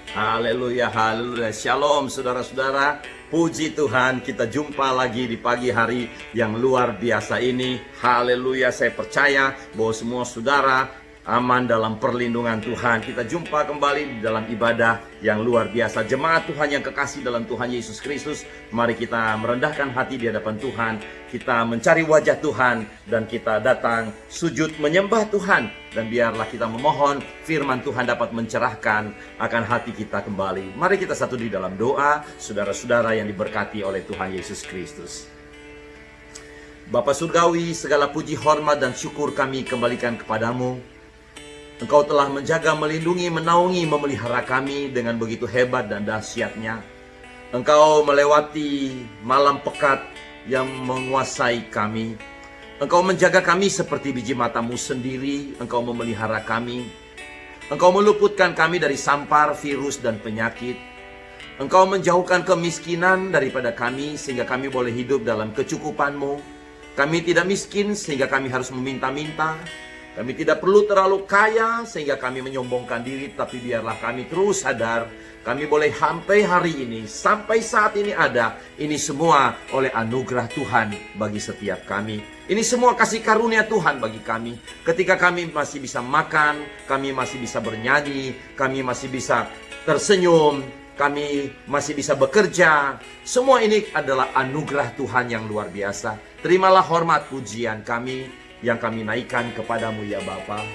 Haleluya, haleluya. Shalom saudara-saudara. Puji Tuhan, kita jumpa lagi di pagi hari yang luar biasa ini. Haleluya, saya percaya bahwa semua saudara aman dalam perlindungan Tuhan. Kita jumpa kembali di dalam ibadah yang luar biasa. Jemaat Tuhan yang kekasih dalam Tuhan Yesus Kristus, mari kita merendahkan hati di hadapan Tuhan. Kita mencari wajah Tuhan dan kita datang sujud menyembah Tuhan. Dan biarlah kita memohon firman Tuhan dapat mencerahkan akan hati kita kembali. Mari kita satu di dalam doa, saudara-saudara yang diberkati oleh Tuhan Yesus Kristus. Bapa Surgawi, segala puji, hormat, dan syukur kami kembalikan kepadamu. Engkau telah menjaga, melindungi, menaungi, memelihara kami dengan begitu hebat dan dahsyatnya. Engkau melewati malam pekat yang menguasai kami. Engkau menjaga kami seperti biji matamu sendiri. Engkau memelihara kami. Engkau meluputkan kami dari sampar, virus, dan penyakit. Engkau menjauhkan kemiskinan daripada kami sehingga kami boleh hidup dalam kecukupan-Mu. Kami tidak miskin sehingga kami harus meminta-minta. Kami tidak perlu terlalu kaya sehingga kami menyombongkan diri, tapi biarlah kami terus sadar kami boleh sampai hari ini, sampai saat ini ada. Ini semua oleh anugerah Tuhan bagi setiap kami. Ini semua kasih karunia Tuhan bagi kami. Ketika kami masih bisa makan, kami masih bisa bernyanyi, kami masih bisa tersenyum, kami masih bisa bekerja. Semua ini adalah anugerah Tuhan yang luar biasa. Terimalah hormat pujian kami yang kami naikkan kepadamu ya Bapa.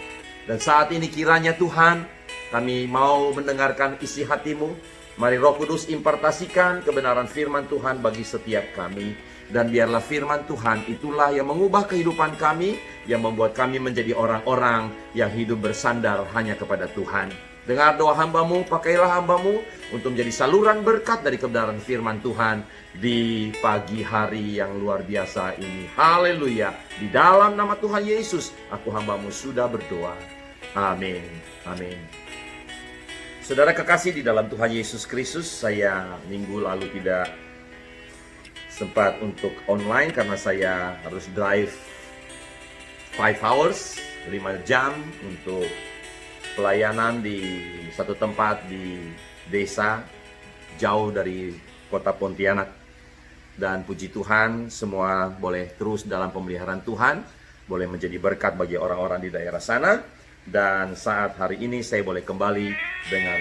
Dan saat ini kiranya Tuhan, kami mau mendengarkan isi hatimu. Mari Roh Kudus impartasikan kebenaran firman Tuhan bagi setiap kami. Dan biarlah firman Tuhan itulah yang mengubah kehidupan kami, yang membuat kami menjadi orang-orang yang hidup bersandar hanya kepada Tuhan. Dengar doa hamba-Mu, pakailah hamba-Mu untuk menjadi saluran berkat dari kebenaran firman Tuhan di pagi hari yang luar biasa ini. Haleluya. Di dalam nama Tuhan Yesus, aku hamba-Mu sudah berdoa. Amin. Amin. Saudara kekasih di dalam Tuhan Yesus Kristus, saya minggu lalu tidak sempat untuk online karena saya harus drive 5 hours, 5 jam untuk pelayanan di satu tempat di desa jauh dari kota Pontianak. Dan puji Tuhan, semua boleh terus dalam pemeliharaan Tuhan, boleh menjadi berkat bagi orang-orang di daerah sana. Dan saat hari ini saya boleh kembali dengan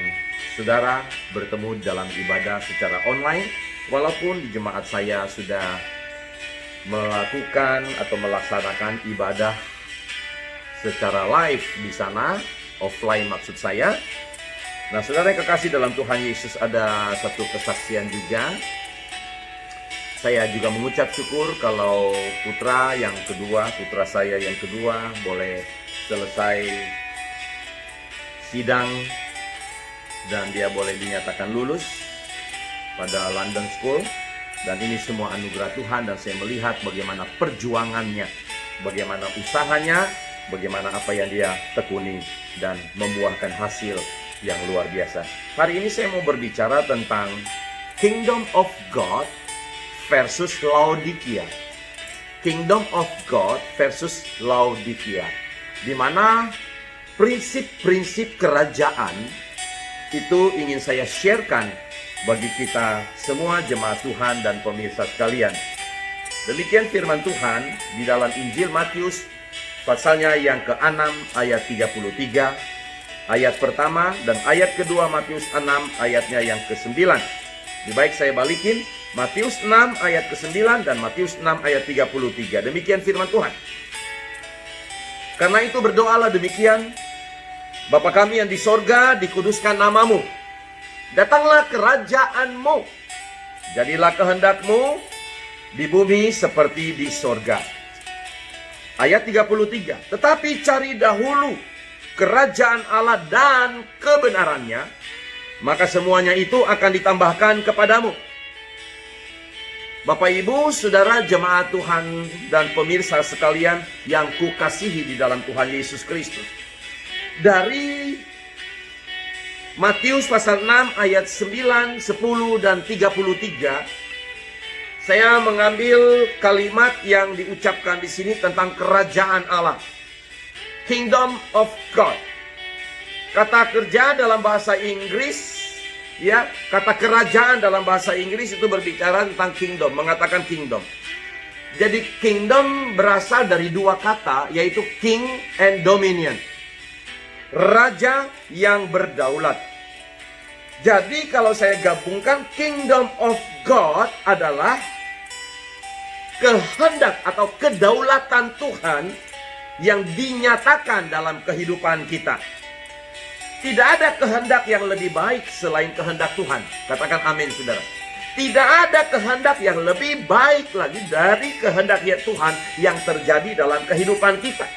saudara bertemu dalam ibadah secara online. Walaupun di jemaat saya sudah melakukan atau melaksanakan ibadah secara live di sana, offline maksud saya. Nah, saudara yang kekasih dalam Tuhan Yesus, ada satu kesaksian juga. Saya juga mengucap syukur kalau putra saya yang kedua boleh selesai sidang dan dia boleh dinyatakan lulus pada London School. Dan ini semua anugerah Tuhan, dan saya melihat bagaimana perjuangannya, bagaimana usahanya, bagaimana apa yang dia tekuni dan membuahkan hasil yang luar biasa. Hari ini saya mau berbicara tentang Kingdom of God versus Laodikia. Kingdom of God versus Laodikia. Di mana prinsip-prinsip kerajaan itu ingin saya sharekan bagi kita semua jemaat Tuhan dan pemirsa sekalian. Demikian firman Tuhan di dalam Injil Matius pasalnya yang ke-6 ayat 33, ayat pertama, dan ayat kedua Matius 6 ayatnya yang ke-9. Lebih baik saya balikin, Matius 6 ayat ke-9 dan Matius 6 ayat 33. Demikian firman Tuhan. Karena itu berdoalah demikian: Bapa kami yang di sorga, dikuduskan namamu. Datanglah kerajaan-Mu. Jadilah kehendak-Mu di bumi seperti di sorga. Ayat 33. Tetapi cari dahulu kerajaan Allah dan kebenarannya, maka semuanya itu akan ditambahkan kepadamu. Bapak, Ibu, Saudara, jemaat Tuhan dan pemirsa sekalian yang kukasihi di dalam Tuhan Yesus Kristus. Dari Matius pasal 6 ayat 9, 10, dan 33, saya mengambil kalimat yang diucapkan di sini tentang kerajaan Allah. Kingdom of God. Kata kerja dalam bahasa Inggris Ya, kata kerajaan dalam bahasa Inggris itu berbicara tentang kingdom, mengatakan kingdom. Jadi kingdom berasal dari dua kata, yaitu king and dominion. Raja yang berdaulat. Jadi kalau saya gabungkan, kingdom of God adalah kehendak atau kedaulatan Tuhan yang dinyatakan dalam kehidupan kita. Tidak ada kehendak yang lebih baik selain kehendak Tuhan. Katakan amin, saudara. Tidak ada kehendak yang lebih baik lagi dari kehendak Tuhan yang terjadi dalam kehidupan kita.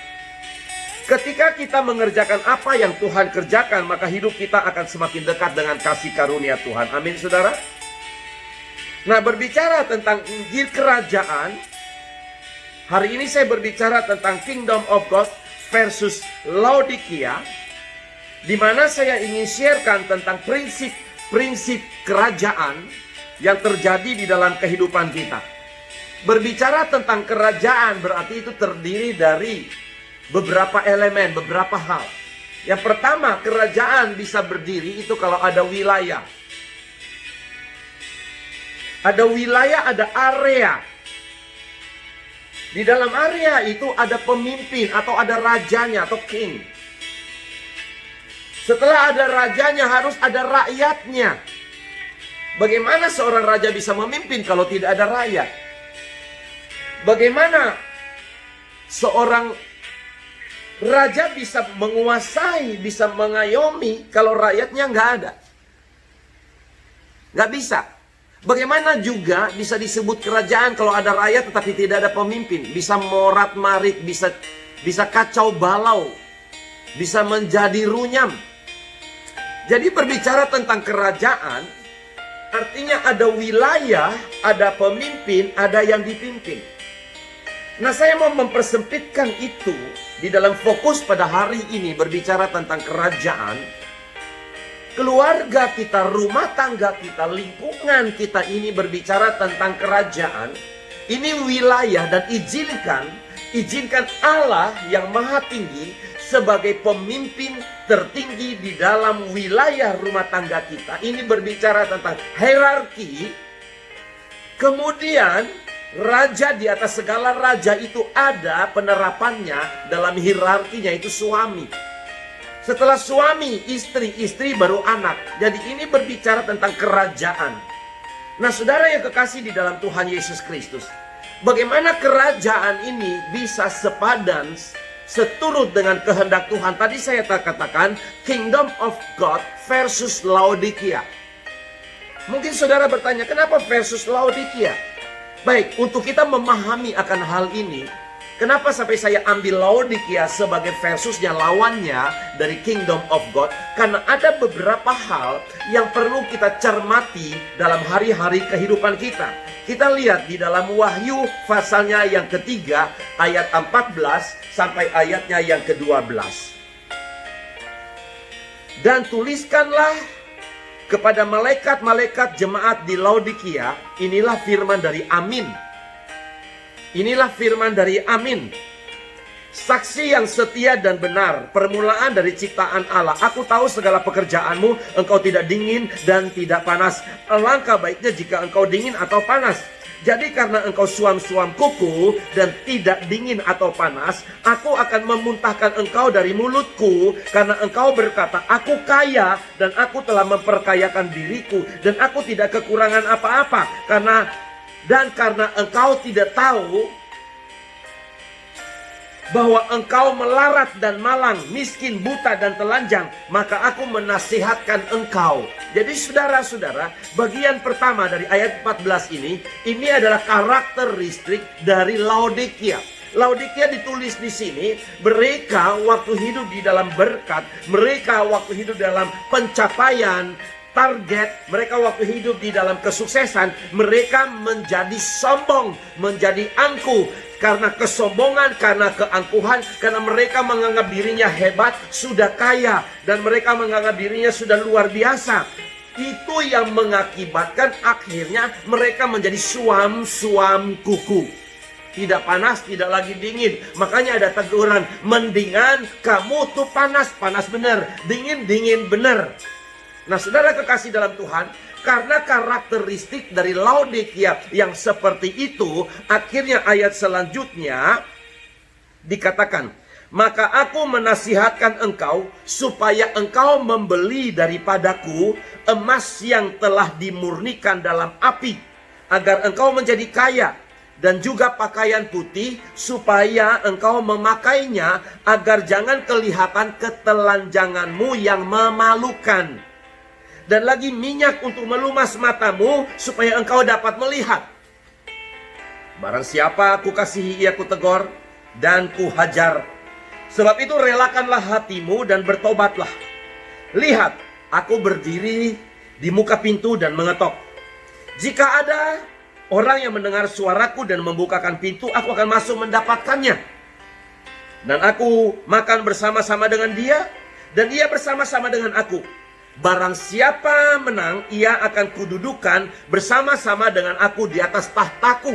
Ketika kita mengerjakan apa yang Tuhan kerjakan, maka hidup kita akan semakin dekat dengan kasih karunia Tuhan. Amin, saudara. Nah, berbicara tentang Injil Kerajaan, hari ini saya berbicara tentang Kingdom of God versus Laodikia, di mana saya ingin sharekan tentang prinsip-prinsip kerajaan yang terjadi di dalam kehidupan kita. Berbicara tentang kerajaan berarti itu terdiri dari beberapa elemen, beberapa hal. Yang pertama, kerajaan bisa berdiri itu kalau ada wilayah. Ada wilayah, ada area. Di dalam area itu ada pemimpin atau ada rajanya atau king. Setelah ada rajanya harus ada rakyatnya. Bagaimana seorang raja bisa memimpin kalau tidak ada rakyat? Bagaimana seorang raja bisa menguasai, bisa mengayomi kalau rakyatnya nggak ada? Nggak bisa. Bagaimana juga bisa disebut kerajaan kalau ada rakyat tetapi tidak ada pemimpin? Bisa morat-marit, bisa kacau balau, bisa menjadi runyam. Jadi berbicara tentang kerajaan, artinya ada wilayah, ada pemimpin, ada yang dipimpin. Nah, saya mau mempersempitkan itu di dalam fokus pada hari ini berbicara tentang kerajaan. Keluarga kita, rumah tangga kita, lingkungan kita ini berbicara tentang kerajaan. Ini wilayah dan izinkan Allah yang maha tinggi sebagai pemimpin tertinggi di dalam wilayah rumah tangga kita. Ini berbicara tentang hierarki. Kemudian raja di atas segala raja itu ada penerapannya dalam hierarkinya, itu suami. Setelah suami, istri baru anak. Jadi ini berbicara tentang kerajaan. Nah, saudara yang kekasih di dalam Tuhan Yesus Kristus, bagaimana kerajaan ini bisa sepadan, seturut dengan kehendak Tuhan? Tadi saya katakan Kingdom of God versus Laodikia. Mungkin saudara bertanya, kenapa versus Laodikia? Baik, untuk kita memahami akan hal ini, kenapa sampai saya ambil Laodikia sebagai versusnya, lawannya dari Kingdom of God? Karena ada beberapa hal yang perlu kita cermati dalam hari-hari kehidupan kita. Kita lihat di dalam Wahyu pasalnya yang ketiga, ayat 14 sampai ayatnya yang ke-12. Dan tuliskanlah kepada malaikat-malaikat jemaat di Laodikia, inilah firman dari Amin. Inilah firman dari Amin. Saksi yang setia dan benar, permulaan dari ciptaan Allah. Aku tahu segala pekerjaanmu, engkau tidak dingin dan tidak panas. Alangkah baiknya jika engkau dingin atau panas. Jadi karena engkau suam-suam kuku dan tidak dingin atau panas, aku akan memuntahkan engkau dari mulutku. Karena engkau berkata, aku kaya dan aku telah memperkayakan diriku, dan aku tidak kekurangan apa-apa. Karena engkau tidak tahu bahwa engkau melarat dan malang, miskin, buta dan telanjang, maka aku menasihatkan engkau. Jadi saudara-saudara, bagian pertama dari ayat 14 ini adalah karakteristik dari Laodikia. Laodikia ditulis di sini, mereka waktu hidup di dalam berkat, mereka waktu hidup dalam pencapaian target, mereka waktu hidup di dalam kesuksesan, mereka menjadi sombong, menjadi angkuh. Karena kesombongan, karena keangkuhan, karena mereka menganggap dirinya hebat, sudah kaya, dan mereka menganggap dirinya sudah luar biasa. Itu yang mengakibatkan akhirnya mereka menjadi suam-suam kuku. Tidak panas, tidak lagi dingin. Makanya ada teguran, mendingan kamu tuh panas, panas bener. Dingin, dingin bener. Nah, saudara kekasih dalam Tuhan, karena karakteristik dari Laodikia yang seperti itu, akhirnya ayat selanjutnya dikatakan, maka aku menasihatkan engkau supaya engkau membeli daripadaku emas yang telah dimurnikan dalam api, agar engkau menjadi kaya, dan juga pakaian putih supaya engkau memakainya, agar jangan kelihatan ketelanjanganmu yang memalukan. Dan lagi minyak untuk melumas matamu supaya engkau dapat melihat. Barang siapa aku kasihi ia kutegur dan kuhajar. Sebab itu relakanlah hatimu dan bertobatlah. Lihat, aku berdiri di muka pintu dan mengetok. Jika ada orang yang mendengar suaraku dan membukakan pintu, aku akan masuk mendapatkannya. Dan aku makan bersama-sama dengan dia, dan ia bersama-sama dengan aku. Barang siapa menang, ia akan kududukan bersama-sama dengan aku di atas tahtaku.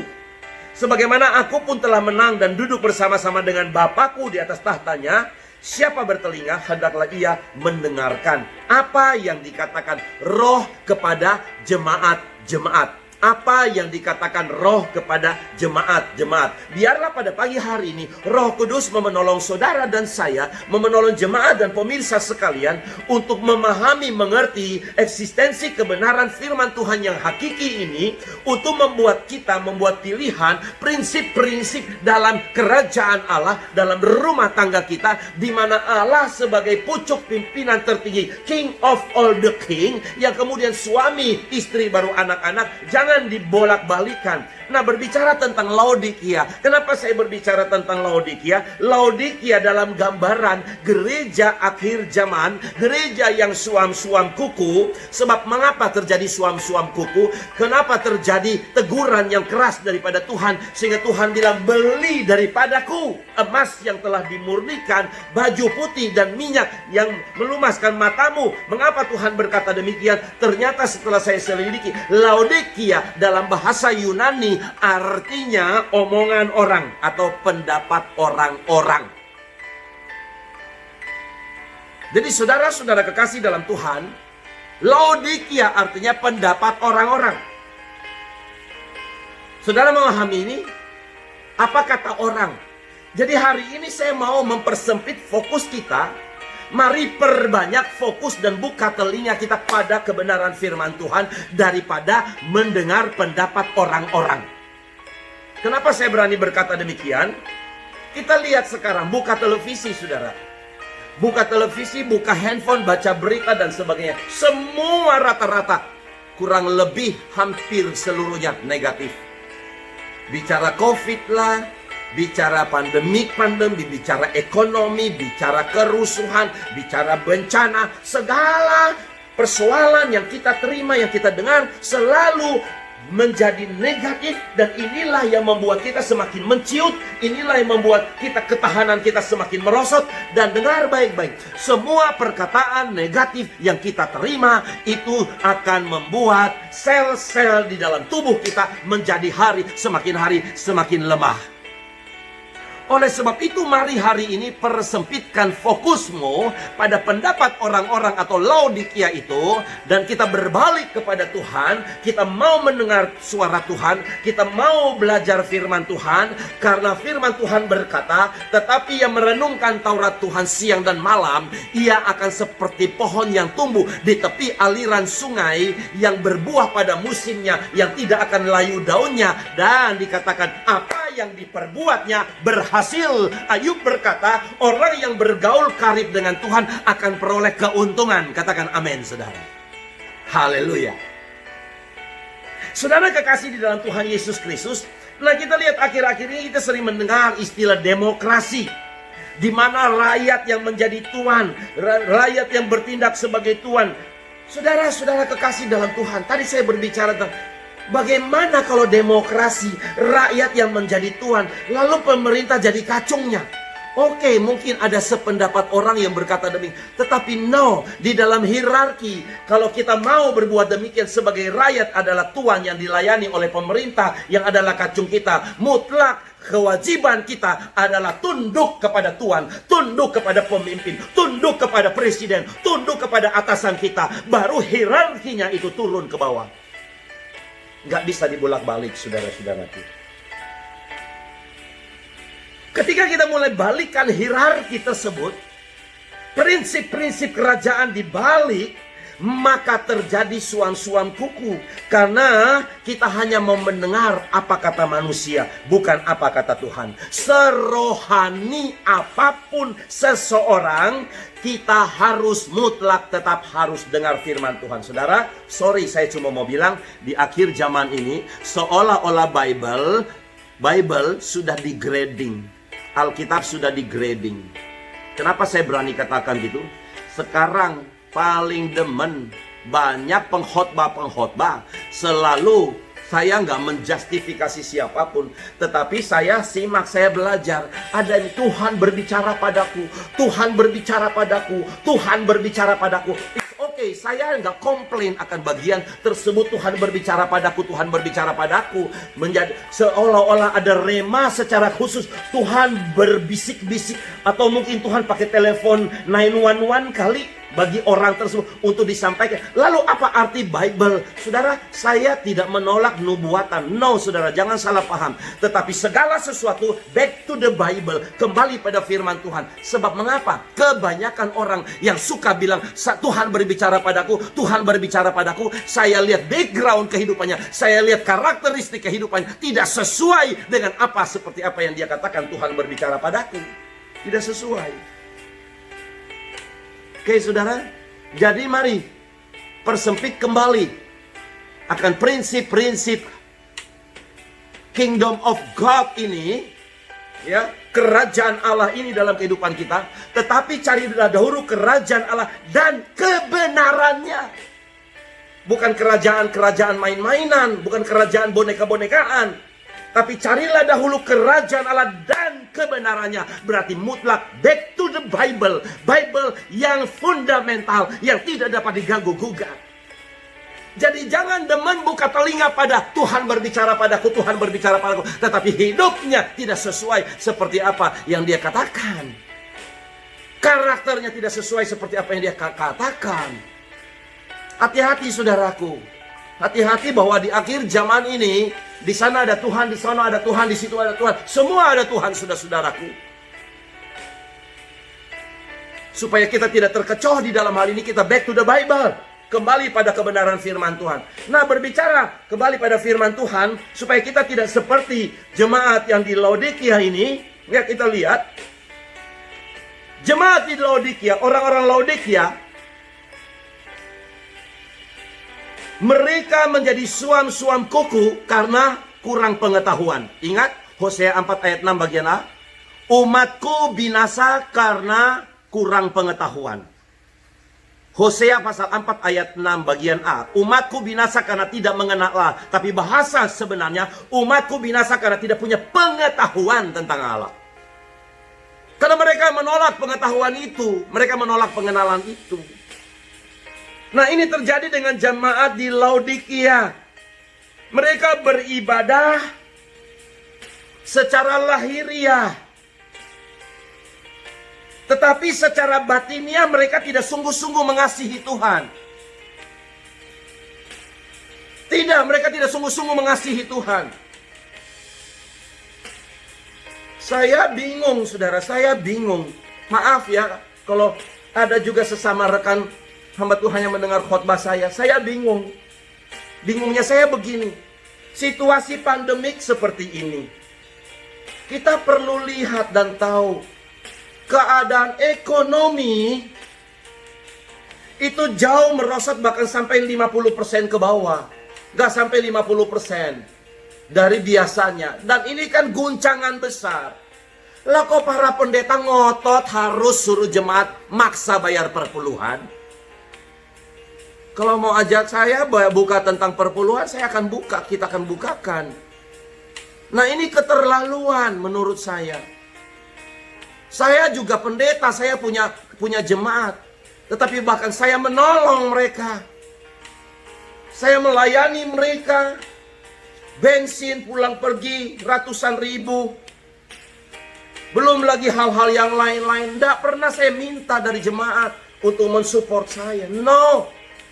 Sebagaimana aku pun telah menang dan duduk bersama-sama dengan Bapakku di atas tahtanya. Siapa bertelinga, hendaklah ia mendengarkan apa yang dikatakan Roh kepada jemaat-jemaat. Apa yang dikatakan Roh kepada jemaat-jemaat. Biarlah pada pagi hari ini Roh Kudus menolong saudara dan saya, menolong jemaat dan pemirsa sekalian untuk memahami, mengerti eksistensi kebenaran firman Tuhan yang hakiki ini, untuk membuat kita membuat pilihan, prinsip-prinsip dalam kerajaan Allah, dalam rumah tangga kita, di mana Allah sebagai pucuk pimpinan tertinggi, King of all the king, yang kemudian suami, istri, baru anak-anak, jangan dibolak-balikan. Nah, berbicara tentang Laodikia. Kenapa saya berbicara tentang Laodikia? Laodikia dalam gambaran gereja akhir zaman, gereja yang suam-suam kuku. Sebab mengapa terjadi suam-suam kuku? Kenapa terjadi teguran yang keras daripada Tuhan? Sehingga Tuhan bilang, beli daripadaku emas yang telah dimurnikan, baju putih dan minyak yang melumaskan matamu. Mengapa Tuhan berkata demikian? Ternyata setelah saya selidiki, Laodikia dalam bahasa Yunani artinya omongan orang atau pendapat orang-orang. Jadi saudara-saudara kekasih dalam Tuhan, Laodikia artinya pendapat orang-orang. Saudara memahami ini? Apa kata orang? Jadi hari ini saya mau mempersempit fokus kita. Mari perbanyak fokus dan buka telinga kita pada kebenaran firman Tuhan daripada mendengar pendapat orang-orang. Kenapa saya berani berkata demikian? Kita lihat sekarang, buka televisi saudara. Buka televisi, buka handphone, baca berita dan sebagainya. Semua rata-rata kurang lebih hampir seluruhnya negatif. Bicara COVID lah, bicara pandemi, bicara ekonomi, bicara kerusuhan, bicara bencana, segala persoalan yang kita terima, yang kita dengar selalu menjadi negatif. Dan inilah yang membuat kita semakin menciut, inilah yang membuat kita ketahanan kita semakin merosot. Dan dengar baik-baik, semua perkataan negatif yang kita terima itu akan membuat sel-sel di dalam tubuh kita menjadi hari semakin lemah. Oleh sebab itu, mari hari ini persempitkan fokusmu pada pendapat orang-orang atau Laodikia itu, dan kita berbalik kepada Tuhan. Kita mau mendengar suara Tuhan, kita mau belajar firman Tuhan, karena firman Tuhan berkata, tetapi yang merenungkan Taurat Tuhan siang dan malam, ia akan seperti pohon yang tumbuh di tepi aliran sungai, yang berbuah pada musimnya, yang tidak akan layu daunnya, dan dikatakan apa yang diperbuatnya berhasil. Ayub berkata, orang yang bergaul karib dengan Tuhan akan peroleh keuntungan. Katakan amin, saudara. Haleluya. Saudara kekasih di dalam Tuhan Yesus Kristus, nah kita lihat akhir-akhir ini kita sering mendengar istilah demokrasi, di mana rakyat yang menjadi tuan, rakyat yang bertindak sebagai tuan. Saudara-saudara kekasih dalam Tuhan, tadi saya berbicara tentang bagaimana kalau demokrasi, rakyat yang menjadi tuan, lalu pemerintah jadi kacungnya. Oke, mungkin ada sependapat orang yang berkata demikian. Tetapi no, di dalam hierarki, kalau kita mau berbuat demikian sebagai rakyat adalah tuan yang dilayani oleh pemerintah yang adalah kacung kita, mutlak kewajiban kita adalah tunduk kepada Tuhan, tunduk kepada pemimpin, tunduk kepada presiden, tunduk kepada atasan kita. Baru hierarkinya itu turun ke bawah. Nggak bisa dibolak-balik, saudara-saudaraku. Ketika kita mulai balikkan hierarki tersebut, prinsip-prinsip kerajaan dibalik, maka terjadi suam-suam kuku. Karena kita hanya mau mendengar apa kata manusia, bukan apa kata Tuhan. Serohani apapun seseorang, kita harus mutlak tetap harus dengar firman Tuhan. Saudara, sorry saya cuma mau bilang, di akhir zaman ini seolah-olah Bible sudah degrading. Alkitab sudah degrading. Kenapa saya berani katakan gitu? Sekarang paling demen banyak pengkhotbah selalu, saya nggak menjustifikasi siapapun, tetapi saya simak, saya belajar. Ada Tuhan berbicara padaku, Tuhan berbicara padaku, Tuhan berbicara padaku. Oke, saya nggak komplain akan bagian tersebut. Tuhan berbicara padaku, Tuhan berbicara padaku. Menjadi seolah-olah ada rema secara khusus. Tuhan berbisik-bisik, atau mungkin Tuhan pakai telepon 911 kali bagi orang tersebut untuk disampaikan. Lalu apa arti Bible? Saudara, saya tidak menolak nubuatan. No, saudara, jangan salah paham. Tetapi segala sesuatu back to the Bible, kembali pada firman Tuhan. Sebab mengapa? Kebanyakan orang yang suka bilang, Tuhan berbicara padaku, Tuhan berbicara padaku. Saya lihat background kehidupannya, saya lihat karakteristik kehidupannya, tidak sesuai dengan seperti apa yang dia katakan Tuhan berbicara padaku. Tidak sesuai. Oke, saudara, jadi mari persempit kembali akan prinsip-prinsip Kingdom of God ini, ya, kerajaan Allah ini dalam kehidupan kita. Tetapi carilah dahulu kerajaan Allah dan kebenarannya. Bukan kerajaan-kerajaan main-mainan, bukan kerajaan boneka-bonekaan. Tapi carilah dahulu kerajaan Allah dan kebenarannya. Berarti mutlak back to the Bible. Bible yang fundamental, yang tidak dapat diganggu-gugat. Jadi jangan demen buka telinga pada Tuhan berbicara padaku, Tuhan berbicara padaku. Tetapi hidupnya tidak sesuai seperti apa yang dia katakan. Karakternya tidak sesuai seperti apa yang dia katakan. Hati-hati, saudaraku. Hati-hati bahwa di akhir zaman ini, di sana ada Tuhan, di sana ada Tuhan, di situ ada Tuhan. Semua ada Tuhan, saudara-saudaraku. Supaya kita tidak terkecoh di dalam hal ini, kita back to the Bible. Kembali pada kebenaran firman Tuhan. Nah, berbicara kembali pada firman Tuhan, supaya kita tidak seperti jemaat yang di Laodikia ini. Ya, kita lihat. Jemaat di Laodikia, orang-orang Laodikia, mereka menjadi suam-suam kuku karena kurang pengetahuan. Ingat Hosea 4 ayat 6 bagian A. Umatku binasa karena kurang pengetahuan. Hosea pasal 4 ayat 6 bagian A. Umatku binasa karena tidak mengenal Allah. Tapi bahasa sebenarnya, umatku binasa karena tidak punya pengetahuan tentang Allah. Karena mereka menolak pengetahuan itu. Mereka menolak pengenalan itu. Nah, ini terjadi dengan jemaat di Laodikia. Mereka beribadah secara lahiriah. Tetapi secara batiniah mereka tidak sungguh-sungguh mengasihi Tuhan. Tidak, mereka tidak sungguh-sungguh mengasihi Tuhan. Saya bingung, saudara, saya bingung. Maaf ya, kalau ada juga sesama rekan hamba Tuhan yang mendengar khotbah saya bingung. Bingungnya saya begini. Situasi pandemik seperti ini, kita perlu lihat dan tahu keadaan ekonomi itu jauh merosot, bahkan sampai 50% ke bawah. Gak sampai 50% dari biasanya. Dan ini kan guncangan besar. Lah kok para pendeta ngotot harus suruh jemaat maksa bayar perpuluhan? Kalau mau ajak saya buka tentang perpuluhan, saya akan buka, kita akan bukakan. Nah, ini keterlaluan menurut saya. Saya juga pendeta, saya punya jemaat. Tetapi bahkan saya menolong mereka. Saya melayani mereka. Bensin pulang pergi ratusan ribu. Belum lagi hal-hal yang lain-lain. Tidak pernah saya minta dari jemaat untuk mensupport saya. No.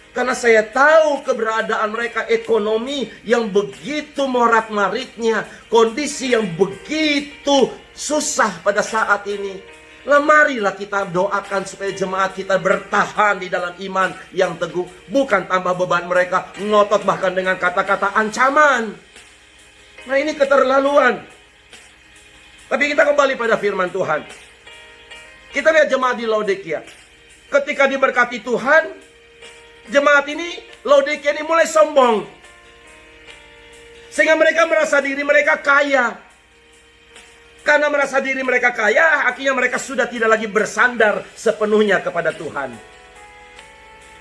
Karena saya tahu keberadaan mereka, ekonomi yang begitu morat-maritnya, kondisi yang begitu susah pada saat ini. Lah marilah kita doakan supaya jemaat kita bertahan di dalam iman yang teguh. Bukan tambah beban mereka, ngotot bahkan dengan kata-kata ancaman. Nah ini keterlaluan. Tapi kita kembali pada firman Tuhan. Kita lihat jemaat di Laodikia. Ketika diberkati Tuhan, jemaat ini, Laodikia ini mulai sombong. Sehingga mereka merasa diri mereka kaya. Karena merasa diri mereka kaya, akhirnya mereka sudah tidak lagi bersandar sepenuhnya kepada Tuhan.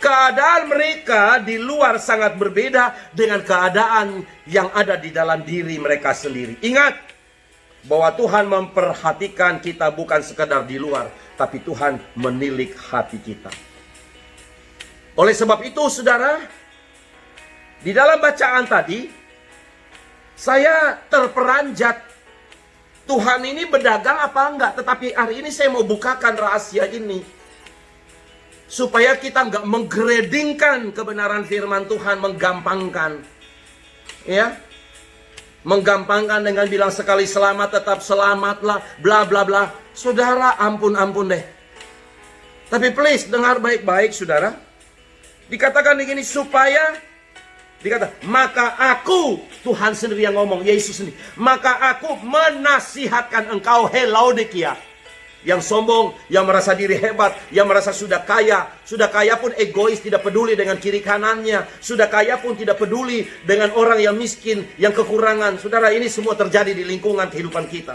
Keadaan mereka di luar sangat berbeda dengan keadaan yang ada di dalam diri mereka sendiri. Ingat bahwa Tuhan memperhatikan kita bukan sekedar di luar, tapi Tuhan menilik hati kita. Oleh sebab itu, saudara, di dalam bacaan tadi, saya terperanjat. Tuhan ini berdagang apa enggak? Tetapi hari ini saya mau bukakan rahasia ini. Supaya kita enggak menggradingkan kebenaran firman Tuhan, menggampangkan. Ya. Menggampangkan dengan bilang sekali selamat tetap selamatlah, bla bla bla. Saudara, ampun deh. Tapi please dengar baik-baik, saudara. Dikatakan begini, supaya maka aku, Tuhan sendiri yang ngomong, Yesus sendiri, maka aku menasihatkan engkau, hei Laodikia, yang sombong, yang merasa diri hebat, yang merasa sudah kaya pun egois, tidak peduli dengan kiri kanannya, sudah kaya pun tidak peduli dengan orang yang miskin, yang kekurangan. Saudara, ini semua terjadi di lingkungan kehidupan kita.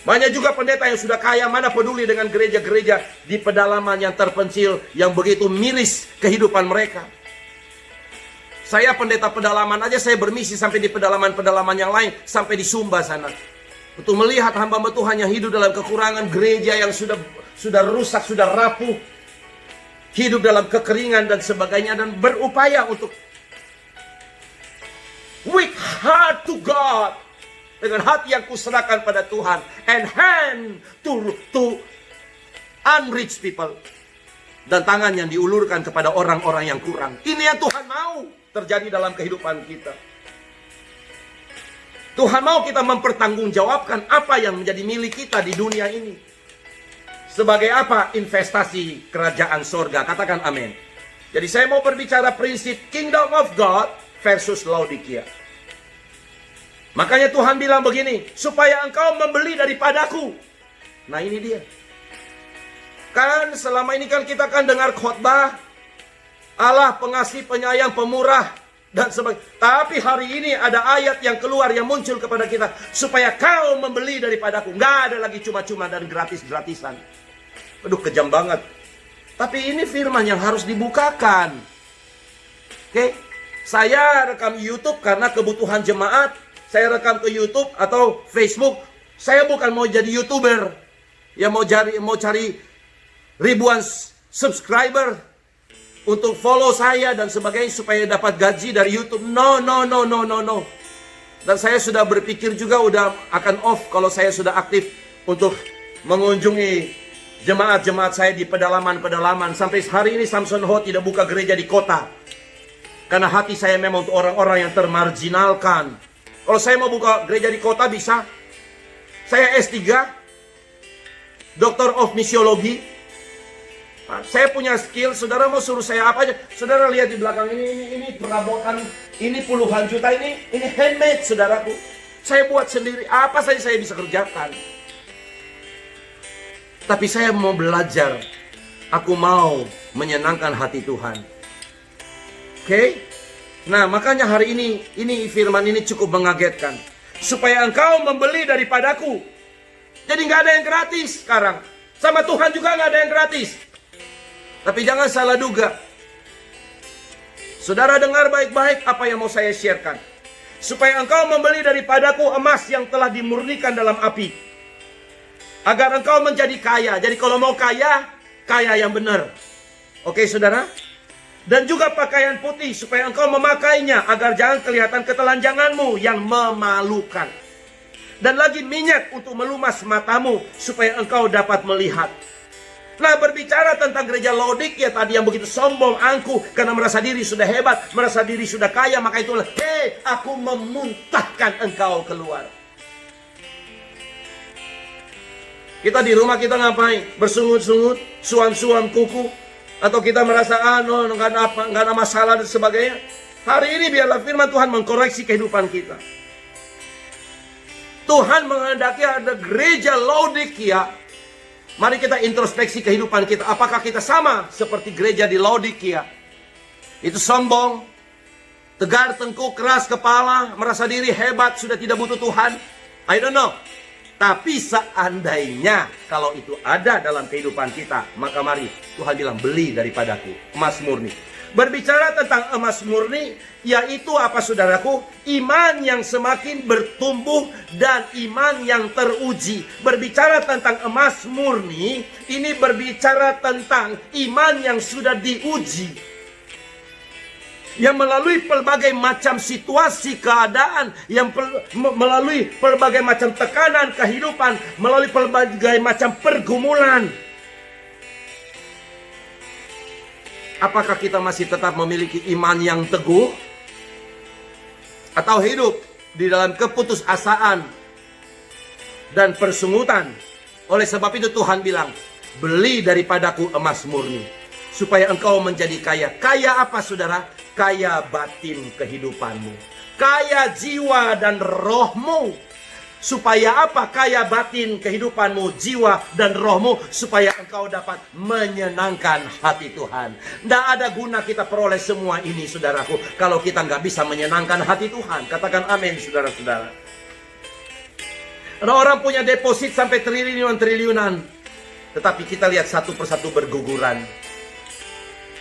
Banyak juga pendeta yang sudah kaya, mana peduli dengan gereja-gereja di pedalaman yang terpencil, yang begitu miris kehidupan mereka. Saya pendeta pedalaman aja, saya bermisi sampai di pedalaman-pedalaman yang lain, sampai di Sumba sana. Untuk melihat hamba-hamba Tuhan yang hidup dalam kekurangan, gereja yang sudah rusak, sudah rapuh, hidup dalam kekeringan dan sebagainya, dan berupaya untuk with heart to God, dengan hati yang kuserahkan pada Tuhan, and hand to unreached people, dan tangan yang diulurkan kepada orang-orang yang kurang. Ini yang Tuhan mau terjadi dalam kehidupan kita. Tuhan mau kita mempertanggungjawabkan apa yang menjadi milik kita di dunia ini. Sebagai apa? Investasi kerajaan sorga. Katakan amin. Jadi saya mau berbicara prinsip Kingdom of God versus Laodikia. Makanya Tuhan bilang begini, supaya engkau membeli daripadaku. Nah ini dia. Kan selama ini kan kita kan dengar khotbah, Allah pengasih, penyayang, pemurah, dan sebagainya. Tapi hari ini ada ayat yang keluar, yang muncul kepada kita, supaya kau membeli daripadaku. Nggak ada lagi cuma-cuma dan gratis-gratisan. Aduh, kejam banget. Tapi ini firman yang harus dibukakan. Oke? Saya rekam YouTube karena kebutuhan jemaat. Saya rekam ke YouTube atau Facebook. Saya bukan mau jadi YouTuber yang mau cari ribuan subscriber untuk follow saya dan sebagainya supaya dapat gaji dari YouTube. No. Dan saya sudah berpikir juga udah akan off kalau saya sudah aktif untuk mengunjungi jemaat-jemaat saya di pedalaman-pedalaman. Sampai hari ini Samson Ho tidak buka gereja di kota. Karena hati saya memang untuk orang-orang yang termarginalkan. Kalau saya mau buka gereja di kota bisa. Saya S3, Doctor of Missiology. Saya punya skill, saudara mau suruh saya apa aja. Saudara lihat di belakang ini perabotan, ini puluhan juta, ini handmade, saudaraku. Saya buat sendiri, apa saja saya bisa kerjakan. Tapi saya mau belajar. Aku mau menyenangkan hati Tuhan. Oke? Nah, makanya hari ini firman ini cukup mengagetkan. Supaya engkau membeli daripadaku. Jadi nggak ada yang gratis sekarang. Sama Tuhan juga nggak ada yang gratis. Tapi jangan salah duga. Saudara dengar baik-baik apa yang mau saya sharekan. Supaya engkau membeli daripadaku emas yang telah dimurnikan dalam api. Agar engkau menjadi kaya. Jadi kalau mau kaya, kaya yang benar. Oke saudara? Dan juga pakaian putih supaya engkau memakainya agar jangan kelihatan ketelanjanganmu yang memalukan. Dan lagi minyak untuk melumas matamu supaya engkau dapat melihat. Nah, berbicara tentang gereja Laodikia tadi yang begitu sombong, angkuh, karena merasa diri sudah hebat, merasa diri sudah kaya, maka itulah, hei, aku memuntahkan engkau keluar. Kita di rumah kita ngapain? Bersungut-sungut, suam-suam kuku, atau kita merasa nggak ada masalah dan sebagainya. Hari ini biarlah firman Tuhan mengkoreksi kehidupan kita. Tuhan menghendaki ada gereja Laodikia. Mari kita introspeksi kehidupan kita. Apakah kita sama seperti gereja di Laodikia? Itu sombong, tegar tengkuk, keras kepala, merasa diri hebat, sudah tidak butuh Tuhan. I don't know. Tapi seandainya kalau itu ada dalam kehidupan kita, maka mari Tuhan bilang, beli daripadaku emas murni. Berbicara tentang emas murni, yaitu apa saudaraku? Iman yang semakin bertumbuh dan iman yang teruji. Berbicara tentang emas murni, ini berbicara tentang iman yang sudah diuji, yang melalui pelbagai macam situasi keadaan, yang melalui pelbagai macam tekanan kehidupan, melalui pelbagai macam pergumulan. Apakah kita masih tetap memiliki iman yang teguh? Atau hidup di dalam keputusasaan dan persungutan? Oleh sebab itu Tuhan bilang, beli daripadaku emas murni, supaya engkau menjadi kaya. Kaya apa saudara? Kaya batin kehidupanmu, kaya jiwa dan rohmu. Supaya apa? Kaya batin kehidupanmu, jiwa dan rohmu, supaya engkau dapat menyenangkan hati Tuhan. Tidak ada guna kita peroleh semua ini saudaraku, kalau kita nggak bisa menyenangkan hati Tuhan. Katakan amin saudara-saudara. Ada orang punya deposit sampai triliunan, tetapi kita lihat satu persatu berguguran.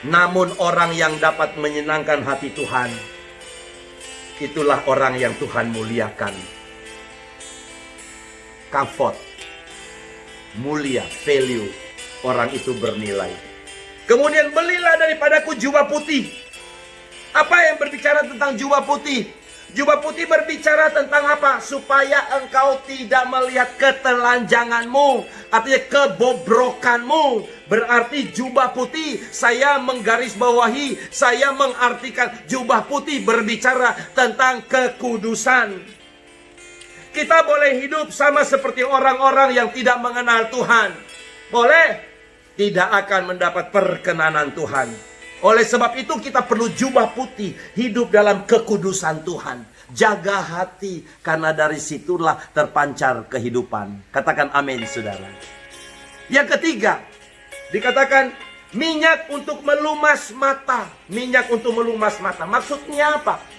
Namun orang yang dapat menyenangkan hati Tuhan, itulah orang yang Tuhan muliakan. Kafot, mulia, value, orang itu bernilai. Kemudian belilah daripadaku jubah putih. Apa yang berbicara tentang jubah putih? Jubah putih berbicara tentang apa? Supaya engkau tidak melihat ketelanjanganmu, artinya kebobrokanmu. Berarti jubah putih, saya menggarisbawahi, saya mengartikan jubah putih berbicara tentang kekudusan. Kita boleh hidup sama seperti orang-orang yang tidak mengenal Tuhan. Boleh, tidak akan mendapat perkenanan Tuhan. Oleh sebab itu kita perlu jubah putih, hidup dalam kekudusan Tuhan. Jaga hati, karena dari situlah terpancar kehidupan. Katakan amin saudara. Yang ketiga, dikatakan minyak untuk melumas mata. Minyak untuk melumas mata. Maksudnya apa?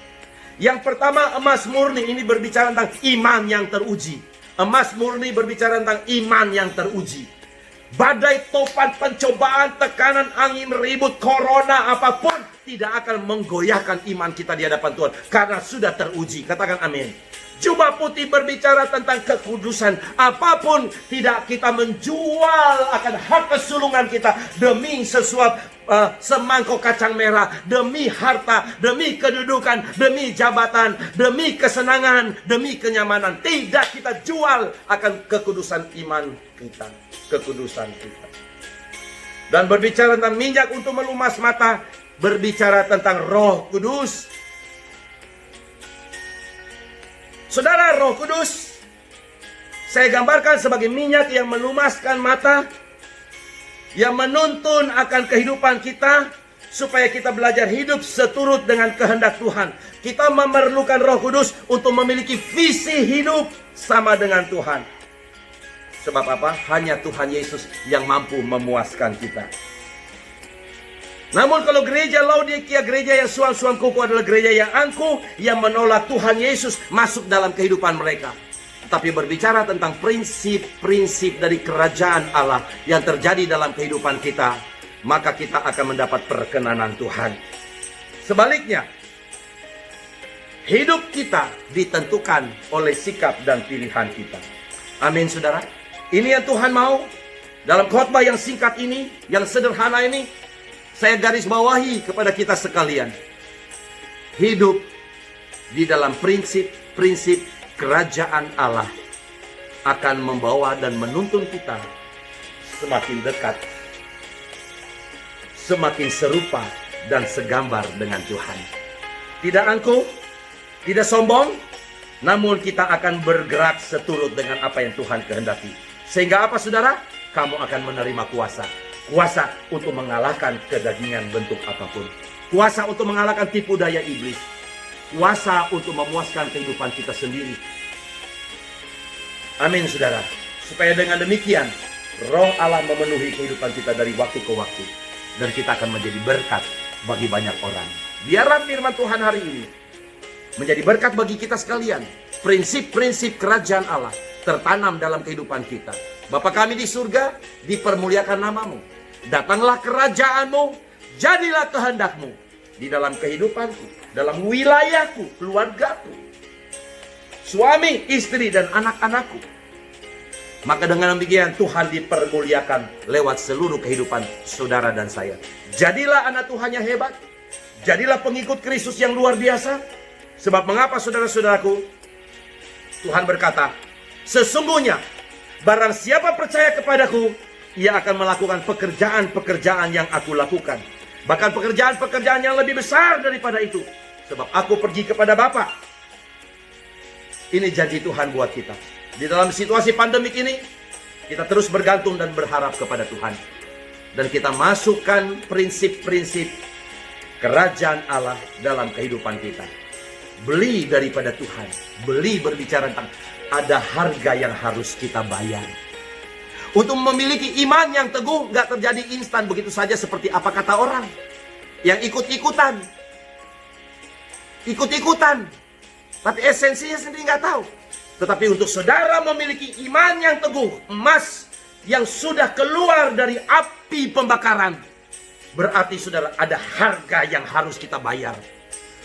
Yang pertama, emas murni ini berbicara tentang iman yang teruji. Emas murni berbicara tentang iman yang teruji. Badai, topan, pencobaan, tekanan, angin, ribut, corona, apapun tidak akan menggoyahkan iman kita di hadapan Tuhan, karena sudah teruji. Katakan amin. Jubah putih berbicara tentang kekudusan. Apapun tidak kita menjual akan hak kesulungan kita demi sesuap semangkok kacang merah, demi harta, demi kedudukan, demi jabatan, demi kesenangan, demi kenyamanan. Tidak kita jual akan kekudusan iman kita, kekudusan kita. Dan berbicara tentang minyak untuk melumas mata, berbicara tentang Roh Kudus. Saudara, Roh Kudus saya gambarkan sebagai minyak yang melumaskan mata, yang menuntun akan kehidupan kita, supaya kita belajar hidup seturut dengan kehendak Tuhan. Kita memerlukan Roh Kudus untuk memiliki visi hidup sama dengan Tuhan. Sebab apa? Hanya Tuhan Yesus yang mampu memuaskan kita. Namun kalau gereja Laodikia, gereja yang suam-suam kuku, adalah gereja yang angkuh, yang menolak Tuhan Yesus masuk dalam kehidupan mereka. Tapi berbicara tentang prinsip-prinsip dari kerajaan Allah yang terjadi dalam kehidupan kita, maka kita akan mendapat perkenanan Tuhan. Sebaliknya, hidup kita ditentukan oleh sikap dan pilihan kita. Amin saudara. Ini yang Tuhan mau. Dalam khotbah yang singkat ini, yang sederhana ini, saya garis bawahi kepada kita sekalian. Hidup di dalam prinsip-prinsip kerajaan Allah akan membawa dan menuntun kita semakin dekat, semakin serupa dan segambar dengan Tuhan. Tidak angkuh, tidak sombong, namun kita akan bergerak seturut dengan apa yang Tuhan kehendaki. Sehingga apa saudara? Kamu akan menerima kuasa. Kuasa untuk mengalahkan kedagingan bentuk apapun. Kuasa untuk mengalahkan tipu daya iblis. Kuasa untuk memuaskan kehidupan kita sendiri. Amin saudara. Supaya dengan demikian Roh Allah memenuhi kehidupan kita dari waktu ke waktu. Dan kita akan menjadi berkat bagi banyak orang. Biarlah firman Tuhan hari ini menjadi berkat bagi kita sekalian. Prinsip-prinsip kerajaan Allah tertanam dalam kehidupan kita. Bapa kami di surga, dipermuliakan namamu. Datanglah kerajaanmu, jadilah kehendakmu di dalam kehidupanku, dalam wilayahku, keluargaku, suami, istri, dan anak-anakku. Maka dengan demikian Tuhan dipermuliakan lewat seluruh kehidupan saudara dan saya. Jadilah anak Tuhan yang hebat. Jadilah pengikut Kristus yang luar biasa. Sebab mengapa saudara-saudaraku? Tuhan berkata, sesungguhnya barang siapa percaya kepadaku, ia akan melakukan pekerjaan-pekerjaan yang aku lakukan. Bahkan pekerjaan-pekerjaan yang lebih besar daripada itu. Sebab aku pergi kepada Bapa. Ini janji Tuhan buat kita. Di dalam situasi pandemik ini, kita terus bergantung dan berharap kepada Tuhan. Dan kita masukkan prinsip-prinsip kerajaan Allah dalam kehidupan kita. Beli daripada Tuhan. Beli berbicara tentang ada harga yang harus kita bayar. Untuk memiliki iman yang teguh, gak terjadi instan begitu saja seperti apa kata orang. Yang ikut-ikutan. Ikut-ikutan. Tapi esensinya sendiri gak tahu. Tetapi untuk saudara memiliki iman yang teguh, emas yang sudah keluar dari api pembakaran, berarti saudara ada harga yang harus kita bayar.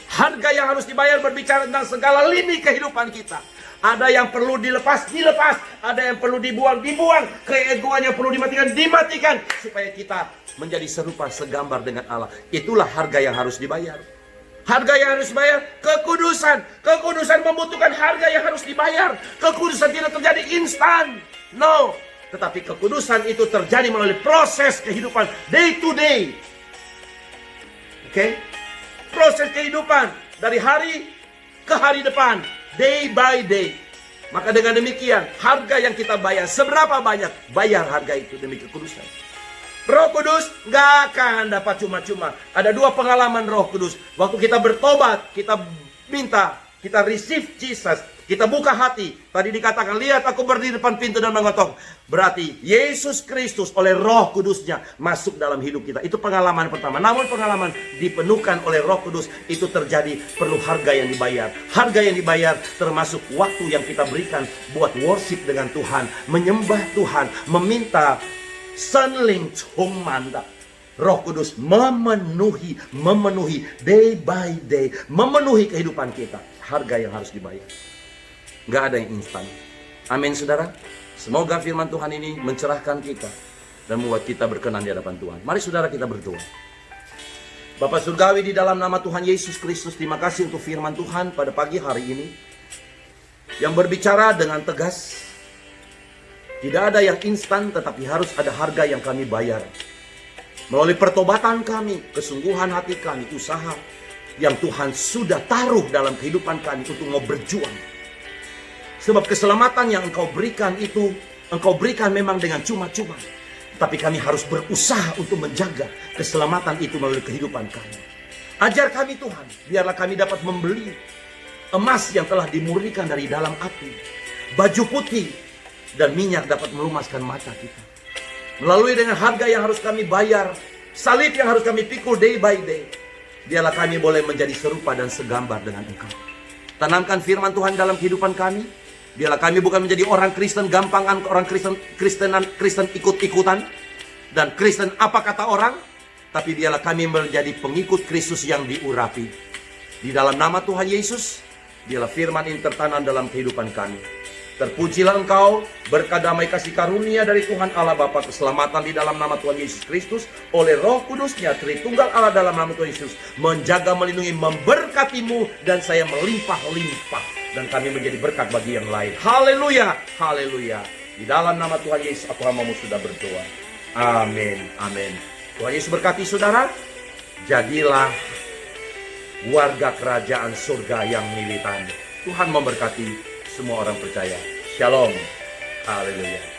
Harga yang harus dibayar berbicara tentang segala lini kehidupan kita. Ada yang perlu dilepas. Ada yang perlu dibuang. Keegoan yang perlu dimatikan. Supaya kita menjadi serupa segambar dengan Allah. Itulah harga yang harus dibayar. Harga yang harus dibayar, kekudusan. Kekudusan membutuhkan harga yang harus dibayar. Kekudusan tidak terjadi instan. No. Tetapi kekudusan itu terjadi melalui proses kehidupan day to day. Oke? Proses kehidupan dari hari ke hari depan. Day by day. Maka dengan demikian, harga yang kita bayar, seberapa banyak? Bayar harga itu demi kekudusan. Roh Kudus gak akan dapat cuma-cuma. Ada dua pengalaman Roh Kudus. Waktu kita bertobat, kita minta, kita receive Jesus, kita buka hati. Tadi dikatakan, lihat aku berdiri depan pintu dan mengetok. Berarti Yesus Kristus oleh Roh Kudusnya masuk dalam hidup kita. Itu pengalaman pertama. Namun pengalaman dipenuhkan oleh Roh Kudus itu terjadi perlu harga yang dibayar. Harga yang dibayar termasuk waktu yang kita berikan buat worship dengan Tuhan, menyembah Tuhan, meminta Senling Chung Manda. Roh Kudus memenuhi day by day, memenuhi kehidupan kita. Harga yang harus dibayar. Gak ada yang instan. Amin saudara. Semoga firman Tuhan ini mencerahkan kita dan membuat kita berkenan di hadapan Tuhan. Mari saudara kita berdoa. Bapa Surgawi, di dalam nama Tuhan Yesus Kristus, terima kasih untuk firman Tuhan pada pagi hari ini yang berbicara dengan tegas. Tidak ada yang instan, tetapi harus ada harga yang kami bayar. Melalui pertobatan kami, kesungguhan hati kami, usaha yang Tuhan sudah taruh dalam kehidupan kami untuk mau berjuang. Sebab keselamatan yang Engkau berikan itu, Engkau berikan memang dengan cuma-cuma. Tapi kami harus berusaha untuk menjaga keselamatan itu melalui kehidupan kami. Ajar kami Tuhan, biarlah kami dapat membeli emas yang telah dimurnikan dari dalam api, baju putih, dan minyak dapat melumaskan mata kita. Melalui dengan harga yang harus kami bayar, salib yang harus kami pikul day by day, biarlah kami boleh menjadi serupa dan segambar dengan Engkau. Tanamkan firman Tuhan dalam kehidupan kami. Biarlah kami bukan menjadi orang Kristen gampangan, orang Kristen ikut-ikutan, dan Kristen apa kata orang, tapi biarlah kami menjadi pengikut Kristus yang diurapi. Di dalam nama Tuhan Yesus, biarlah firman ini tertanam dalam kehidupan kami. Terpujilah Engkau, berkat damai kasih karunia dari Tuhan Allah Bapa, keselamatan di dalam nama Tuhan Yesus Kristus, oleh Roh Kudusnya, Tritunggal Allah dalam nama Tuhan Yesus, menjaga, melindungi, memberkatimu, dan saya melimpah-limpah dan kami menjadi berkat bagi yang lain. Haleluya, haleluya. Di dalam nama Tuhan Yesus aku hamamu sudah berdoa. Amin, amin. Tuhan Yesus berkati saudara. Jadilah warga kerajaan surga yang militan. Tuhan memberkati semua orang percaya. Shalom. Haleluya.